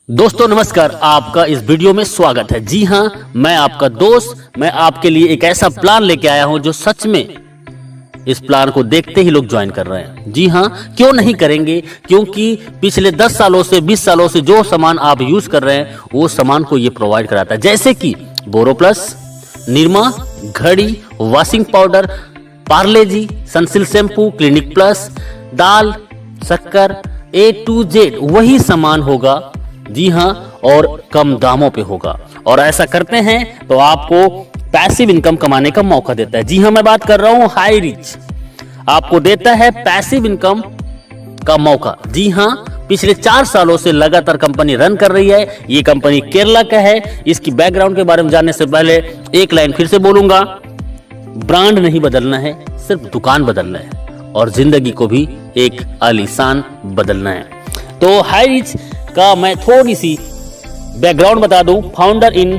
दोस्तों नमस्कार, आपका इस वीडियो में स्वागत है। जी हाँ, मैं आपका दोस्त, मैं आपके लिए एक ऐसा प्लान लेके आया हूं जो सच में इस प्लान को देखते ही लोग ज्वाइन कर रहे हैं। जी हाँ, क्यों नहीं करेंगे? क्योंकि पिछले 10 सालों से 20 सालों से जो सामान आप यूज कर रहे हैं वो सामान को ये प्रोवाइड कराता है, जैसे कि बोरोप्लस, निरमा, घड़ी, वॉशिंग पाउडर, पार्ले जी, सनसिल्क शैम्पू, क्लिनिक प्लस, दाल, शक्कर, A to Z वही सामान होगा। जी हाँ, और कम दामों पे होगा। और ऐसा करते हैं तो आपको पैसिव इनकम कमाने का मौका देता है। जी हाँ, मैं बात कर रहा हूं हाई रिच, आपको देता है पैसिव इनकम का मौका। जी हाँ, पिछले 4 सालों से लगातार कंपनी रन कर रही है। ये कंपनी केरला का है। इसकी बैकग्राउंड के बारे में जानने से पहले एक लाइन फिर से बोलूंगा, ब्रांड नहीं बदलना है, सिर्फ दुकान बदलना है और जिंदगी को भी एक आलीशान बदलना है। तो हाई रिच का मैं थोड़ी सी बैकग्राउंड बता दूं। फाउंडर इन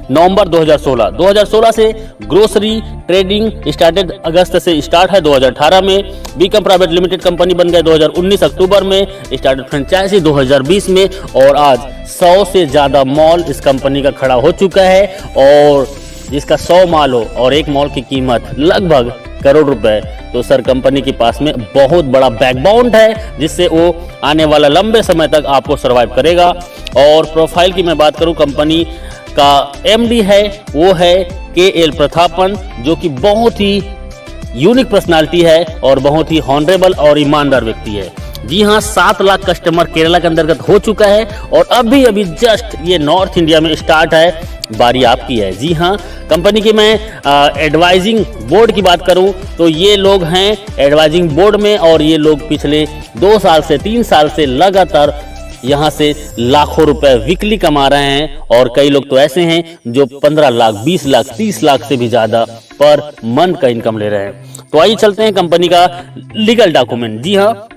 नवंबर 2016 से ग्रोसरी ट्रेडिंग स्टार्टेड, अगस्त से स्टार्ट है 2018 में। बीकम प्राइवेट लिमिटेड कंपनी बन गए 2019 अक्टूबर में। स्टार्टेड फ्रेंचाइजी 2020 में और आज 100 से ज्यादा मॉल इस कंपनी का खड़ा हो चुका है। और जिसका 100 मॉल हो और एक मॉल की कीमत लगभग करोड़ रुपए, तो सर कंपनी के पास में बहुत बड़ा बैकबोन है जिससे वो आने वाला लंबे समय तक आपको सरवाइव करेगा। और प्रोफाइल की मैं बात करूं, कंपनी का एमडी है वो है KL प्रतापन, जो कि बहुत ही यूनिक पर्सनालिटी है और बहुत ही हॉनरेबल और ईमानदार व्यक्ति है। जी हाँ, 7 लाख कस्टमर केरला के अंतर्गत हो चुका है और अभी जस्ट ये नॉर्थ इंडिया में स्टार्ट है। बारी आपकी है। जी हाँ, कंपनी की मैं एडवाइजिंग बोर्ड की बात करूं तो ये लोग हैं एडवाइजिंग बोर्ड में और ये लोग पिछले 2 साल से 3 साल से लगातार यहाँ से लाखों रुपए वीकली कमा रहे हैं। और कई लोग तो ऐसे हैं जो 15 लाख, 20 लाख, 30 लाख से भी ज्यादा पर मंथ का इनकम ले रहे हैं। तो आइए चलते हैं कंपनी का लीगल डॉक्यूमेंट। जी हाँ,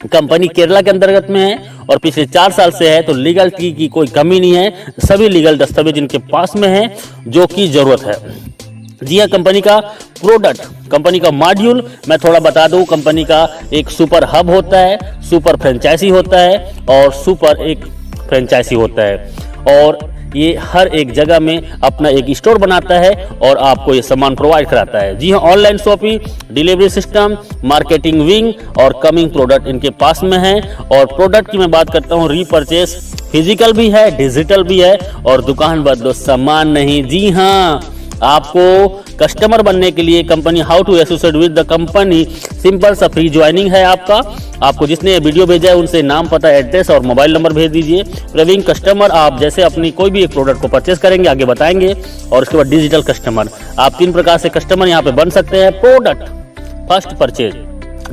कंपनी केरला के अंतर्गत में है और पिछले 4 साल से है, तो लीगल की कोई कमी नहीं है। सभी लीगल दस्तावेज इनके पास में है जो कि जरूरत है। जी हाँ, कंपनी का प्रोडक्ट, कंपनी का मॉड्यूल मैं थोड़ा बता दूं। कंपनी का एक सुपर हब होता है, सुपर फ्रेंचाइजी होता है और सुपर एक फ्रेंचाइजी होता है। और ये हर एक जगह में अपना एक स्टोर बनाता है और आपको ये सामान प्रोवाइड कराता है। जी हाँ, online shopping, delivery system, marketing wing और कमिंग प्रोडक्ट इनके पास में है। और प्रोडक्ट की मैं बात करता हूँ, रीपरचेस फिजिकल भी है, डिजिटल भी है और दुकान बदलो सामान नहीं। जी हाँ, आपको कस्टमर बनने के लिए company how to associate with the company, simple सा फ्री ज्वाइनिंग है आपको जिसने वीडियो भेजा है उनसे नाम, पता, एड्रेस और मोबाइल नंबर भेज दीजिए। प्रवीण कस्टमर, आप जैसे अपनी कोई भी एक प्रोडक्ट को परचेस करेंगे आगे बताएंगे। और उसके बाद डिजिटल कस्टमर, आप 3 प्रकार से कस्टमर यहाँ पे बन सकते हैं। प्रोडक्ट फर्स्ट परचेज,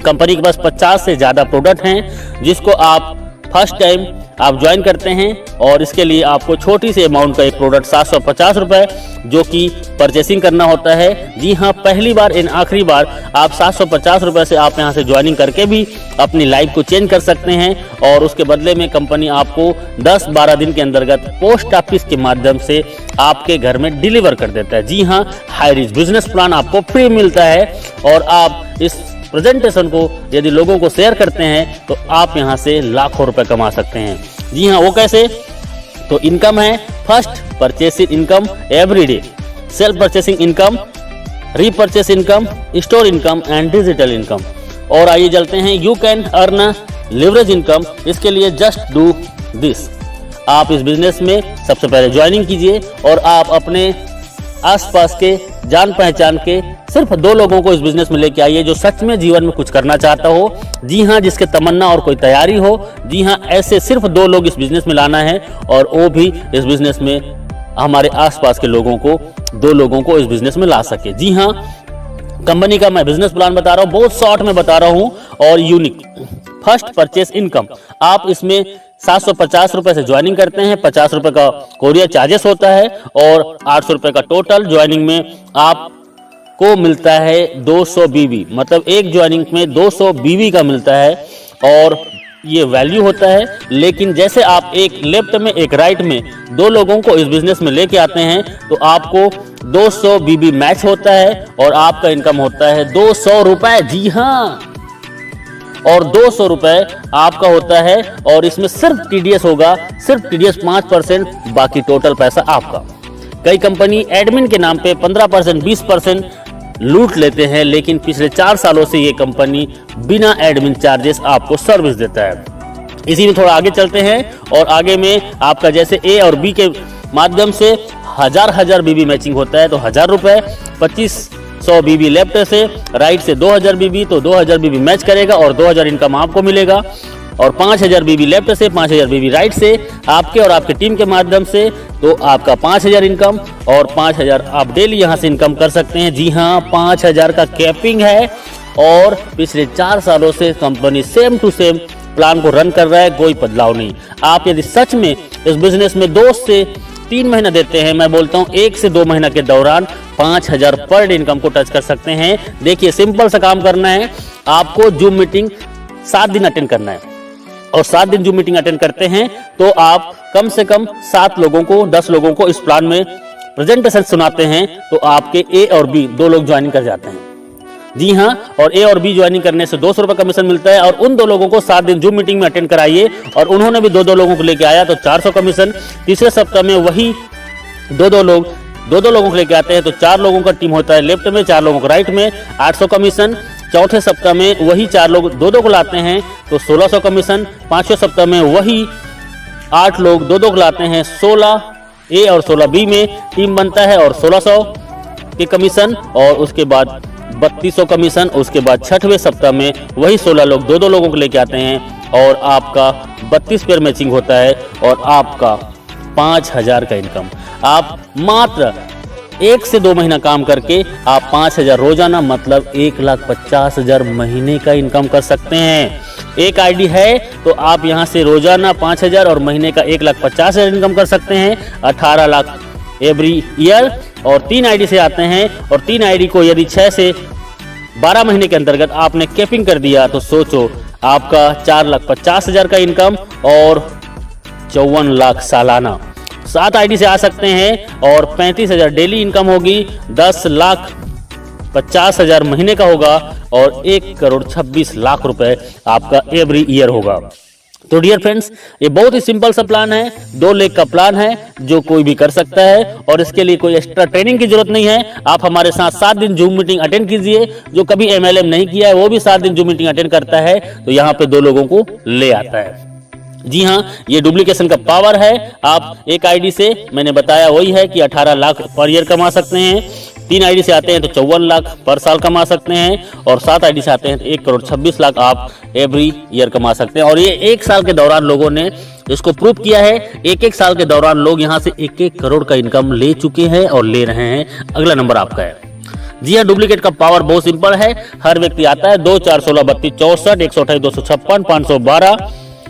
कंपनी के पास 50 से ज्यादा प्रोडक्ट हैं जिसको आप फर्स्ट टाइम आप ज्वाइन करते हैं और इसके लिए आपको छोटी सी अमाउंट का एक प्रोडक्ट 750 रुपए जो कि परचेसिंग करना होता है। जी हाँ, पहली बार इन आखिरी बार आप 750 रुपए से आप यहाँ से ज्वाइनिंग करके भी अपनी लाइफ को चेंज कर सकते हैं। और उसके बदले में कंपनी आपको 10-12 दिन के अंतर्गत पोस्ट ऑफिस के माध्यम से आपके घर में डिलीवर कर देता है। जी हाँ, हाई रिच बिजनेस प्लान आपको फ्री मिलता है और आप इस प्रेजेंटेशन को यदि लोगों को शेयर करते हैं तो आप यहां से लाखों रुपए कमा सकते हैं। जी हाँ, वो कैसे? तो इनकम है first purchasing income everyday, self purchasing income, repurchase income, store income and digital income. और आइए चलते हैं, you can earn leverage income. इसके लिए जस्ट डू दिस, आप इस बिजनेस में सबसे पहले ज्वाइनिंग कीजिए और आप अपने आसपास के जान पहचान के सिर्फ 2 लोगों को इस बिजनेस में लेके आइए जो सच में जीवन में कुछ करना चाहता हो। जी हाँ, जिसके तमन्ना और कोई तैयारी हो। जी हाँ, ऐसे सिर्फ 2 लोग इस बिजनेस में लाना है और वो भी इस बिजनेस में हमारे आसपास के लोगों को, 2 लोगों को इस बिजनेस में ला सके। जी हाँ, कंपनी का मैं बिजनेस प्लान बता रहा हूँ, बहुत शॉर्ट में बता रहा हूँ और यूनिक। फर्स्ट परचेस इनकम, आप इसमें 750 रुपए से ज्वाइनिंग करते हैं, 50 रुपए का कोरियर चार्जेस होता है और 800 रुपए का टोटल ज्वाइनिंग में आपको मिलता है 200 बीवी, मतलब एक ज्वाइनिंग में 200 बीवी का मिलता है और ये वैल्यू होता है। लेकिन जैसे आप एक लेफ्ट में एक राइट में 2 लोगों को इस बिजनेस में लेके आते हैं तो आपको 200 बीबी मैच होता है और आपका इनकम होता है 200 रुपए। जी हाँ, और 200 रुपए आपका होता है। और इसमें सिर्फ टीडीएस होगा, सिर्फ टीडीएस 5%, बाकी टोटल पैसा आपका। कई कंपनी एडमिन के नाम पे 15%, 20% लूट लेते हैं, लेकिन पिछले 4 सालों से ये कंपनी बिना एडमिन चार्जेस आपको सर्विस देता है। इसी में थोड़ा आगे चलते हैं और आगे में आपका जैसे ए और बी के माध्यम से हजार बीबी मैचिंग होता है तो 1000 रुपए, 2500 बीबी लेफ्ट से, राइट से 2000 बीबी, तो 2000 बीबी मैच करेगा और 2000 इनकम आपको मिलेगा। और 5000 बीबी लेफ्ट से, 5000 बीबी राइट से आपके और आपके टीम के माध्यम से, तो आपका 5000 इनकम और 5000 आप डेली यहाँ से इनकम कर सकते हैं। जी हाँ, 5000 का कैपिंग है और पिछले 4 सालों से company same to same plan को रन कर रहा है, कोई बदलाव नहीं। आप यदि सच में इस बिजनेस में 2 से 3 महीना देते हैं, मैं बोलता हूँ 1 से 2 महीना के दौरान 5000 पर डे इनकम को टच कर सकते हैं। देखिए, सिंपल सा काम करना है, आपको जूम मीटिंग 7 दिन अटेंड करना है और 7 दिन जूम मीटिंग अटेंड करते हैं तो आप कम से कम 7 लोगों को, 10 लोगों को इस प्लान में प्रेजेंटेशन सुनाते हैं तो आपके ए और बी 2 लोग ज्वाइनिंग कर जाते हैं। जी हाँ, और ए और बी ज्वाइनिंग करने से 200 रुपए कमीशन मिलता है। और उन 2 लोगों को 7 दिन जूम मीटिंग में अटेंड कराइए और उन्होंने भी 2 लोगों को लेके आया तो 400 कमीशन। तीसरे सप्ताह में वही 2 लोगों को लेके आते हैं तो 4 लोगों का टीम होता है लेफ्ट में, 4 लोगों को राइट में, 800 कमीशन। चौथे सप्ताह में वही 4 लोग 2 को लाते हैं तो 1600 कमीशन। 5वें सप्ताह में वही 8 लोग 2 को लाते हैं, 16 ए और 16 बी में टीम बनता है और 1600 के कमीशन। और उसके बाद 3200 कमीशन। उसके बाद 6वें सप्ताह में वही 16 लोग 2 लोगों को लेके आते हैं और आपका 32 पेयर मैचिंग होता है और आपका 5000 का इनकम। आप मात्र 1 से 2 महीना काम करके आप 5000 रोजाना मतलब 1,50,000 महीने का इनकम कर सकते हैं। एक आईडी है तो आप यहां से रोजाना 5000 और महीने का 1,50,000 इनकम कर सकते हैं, 18 लाख एवरी ईयर। और 3 आईडी से आते हैं और 3 आईडी को यदि 6 से 12 महीने के अंतर्गत आपने कैपिंग कर दिया तो सोचो आपका 4,50,000 का इनकम और 54 लाख सालाना। 7 आईडी से आ सकते हैं और 35,000 डेली इनकम होगी, 10,50,000 महीने का होगा और 1,26,00,000 रुपए आपका एवरी ईयर होगा। तो डियर फ्रेंड्स, ये बहुत ही सिंपल सा प्लान है, 2 लाख का प्लान है जो कोई भी कर सकता है और इसके लिए कोई एक्स्ट्रा ट्रेनिंग की जरूरत नहीं है। आप हमारे साथ 7 दिन जूम मीटिंग अटेंड कीजिए। जो कभी MLM नहीं किया है वो भी 7 दिन जूम मीटिंग अटेंड करता है तो यहाँ पे 2 लोगों को ले आता है। जी हाँ, ये डुप्लीकेशन का पावर है। आप एक आईडी से, मैंने बताया वही है कि 18 लाख पर ईयर कमा सकते हैं। 3 आईडी से आते हैं तो 54 लाख पर साल कमा सकते हैं और 7 आईडी से आते हैं तो 1,26,00,000 आप एवरी ईयर कमा सकते हैं। और ये 1 साल के दौरान लोगों ने इसको प्रूव किया है। 1 साल के दौरान लोग यहाँ से 1 करोड़ का इनकम ले चुके हैं और ले रहे हैं। अगला नंबर आपका है। जी हाँ, डुप्लीकेट का पावर बहुत सिंपल है। हर व्यक्ति आता है 2, 4, 16, 32, 64, 128, 256, 512,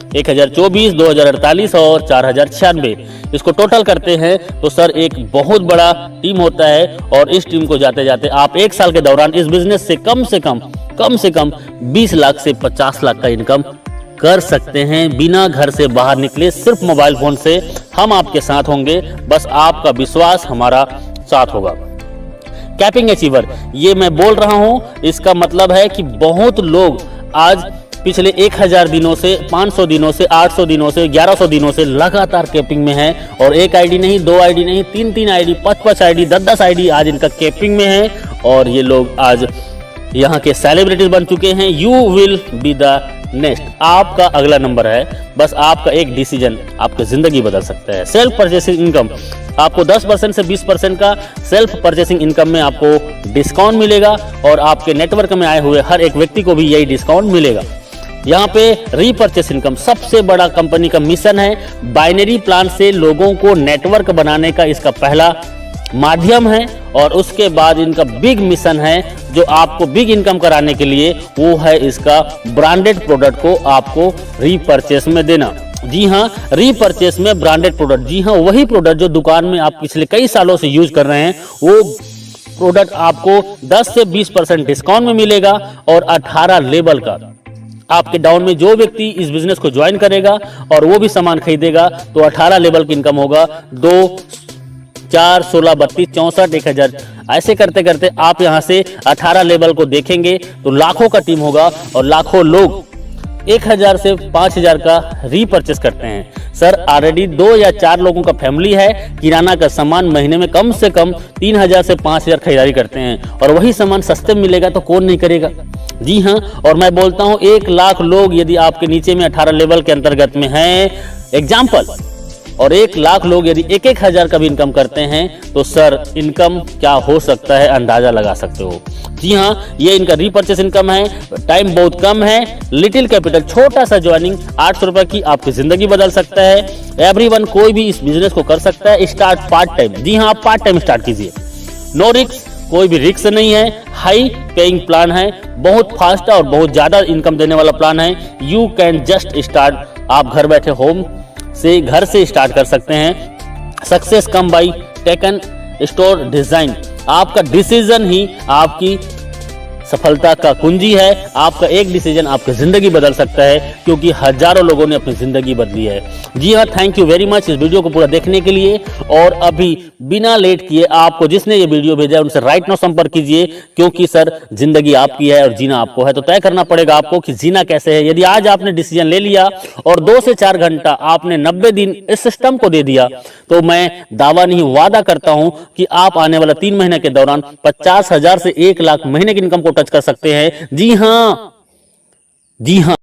1024, 2048 और 4096। इसको टोटल करते हैं तो सर एक बहुत बड़ा टीम होता है और इस टीम को जाते जाते आप 1 साल के दौरान इस बिजनेस से कम से कम 20 लाख से 50 लाख का इनकम कर सकते हैं बिना घर से बाहर निकले। सिर्फ मोबाइल फोन से हम आपके साथ होंगे, बस आपका विश्वास हमारा साथ होगा। कैपिंग अचीवर, ये मैं बोल रहा हूं, इसका मतलब है कि बहुत लोग आज पिछले 1000 दिनों से, 500 दिनों से, 800 दिनों से, 1100 दिनों से लगातार कैपिंग में है और 1 आईडी नहीं, 2 आईडी नहीं, 3 आईडी, 5 आईडी, 10 आईडी आज इनका कैपिंग में है और ये लोग आज यहाँ के सेलिब्रिटीज बन चुके हैं। You will be the next, आपका अगला नंबर है। बस आपका एक डिसीजन आपकी जिंदगी बदल सकता है। सेल्फ परचेसिंग इनकम, आपको 10% से 20% का सेल्फ परचेसिंग इनकम में आपको डिस्काउंट मिलेगा और आपके नेटवर्क में आए हुए हर एक व्यक्ति को भी यही डिस्काउंट मिलेगा। यहाँ पे रीपर्चेस इनकम सबसे बड़ा कंपनी का मिशन है। बाइनरी प्लान से लोगों को नेटवर्क बनाने का इसका पहला माध्यम है और उसके बाद इनका बिग मिशन है जो आपको बिग इनकम कराने के लिए, वो है इसका ब्रांडेड प्रोडक्ट को आपको रीपर्चेस में देना। जी हाँ, रीपर्चेस में ब्रांडेड प्रोडक्ट, जी हाँ, वही प्रोडक्ट जो दुकान में आप पिछले कई सालों से यूज कर रहे हैं, वो प्रोडक्ट आपको 10 से 20% डिस्काउंट में मिलेगा और 18 लेवल का आपके डाउन में जो व्यक्ति इस बिजनेस को ज्वाइन करेगा और वो भी सामान खरीदेगा तो 18 लेवल की इनकम होगा। 2, 4, 16, 32, 64, 1000 ऐसे करते करते आप यहाँ से 18 लेवल को देखेंगे तो लाखों का टीम होगा और लाखों लोग 1000 से 5000 का रीपरचेस करते हैं। सर ऑलरेडी 2 या 4 लोगों का फैमिली है, किराना का सामान महीने में कम से कम 3000 से 5000 खरीदारी करते हैं और वही सामान सस्ते में मिलेगा तो कौन नहीं करेगा। जी हाँ, और मैं बोलता हूँ 1 लाख लोग यदि आपके नीचे में 18 लेवल के अंतर्गत में हैं एग्जाम्पल, और 1 लाख लोग यदि 1-1 हजार का भी इनकम करते हैं तो सर इनकम क्या हो सकता है अंदाजा लगा सकते हो। जी हाँ, ये इनका रीपरचेस इनकम है, टाइम बहुत कम है, लिटिल कैपिटल, छोटा सा ज्वाइनिंग 800 रुपए की आपकी जिंदगी बदल सकता है। एवरीवन कोई भी इस बिजनेस को कर सकता है, स्टार्ट पार्ट टाइम। जी हाँ, आप पार्ट टाइम स्टार्ट कीजिए, नो रिस्क, कोई भी रिस्क नहीं है, हाई पेइंग प्लान है, बहुत फास्ट और बहुत ज्यादा इनकम देने वाला प्लान है। यू कैन जस्ट स्टार्ट, आप घर बैठे होम से घर से स्टार्ट कर सकते हैं। Success come by taken store design, आपका डिसीजन ही आपकी सफलता का कुंजी है। आपका एक डिसीजन आपकी जिंदगी बदल सकता है, क्योंकि हजारों लोगों ने अपनी जिंदगी बदली है। जी हाँ, थैंक यू वेरी मच इस वीडियो को पूरा देखने के लिए। और अभी बिना लेट किए आपको जिसने ये वीडियो भेजा है उनसे राइट नाउ संपर्क कीजिए, क्योंकि सर जिंदगी आपकी है और जीना आपको है, तो तय करना पड़ेगा आपको कि जीना कैसे है। यदि आज आपने डिसीजन ले लिया और 2 से 4 घंटा आपने 90 दिन इस सिस्टम को दे दिया, तो मैं दावा नहीं वादा करता हूं कि आप आने वाला 3 महीने के दौरान 50,000 से 1 लाख महीने की इनकम को टच कर सकते हैं। जी हाँ, जी हाँ।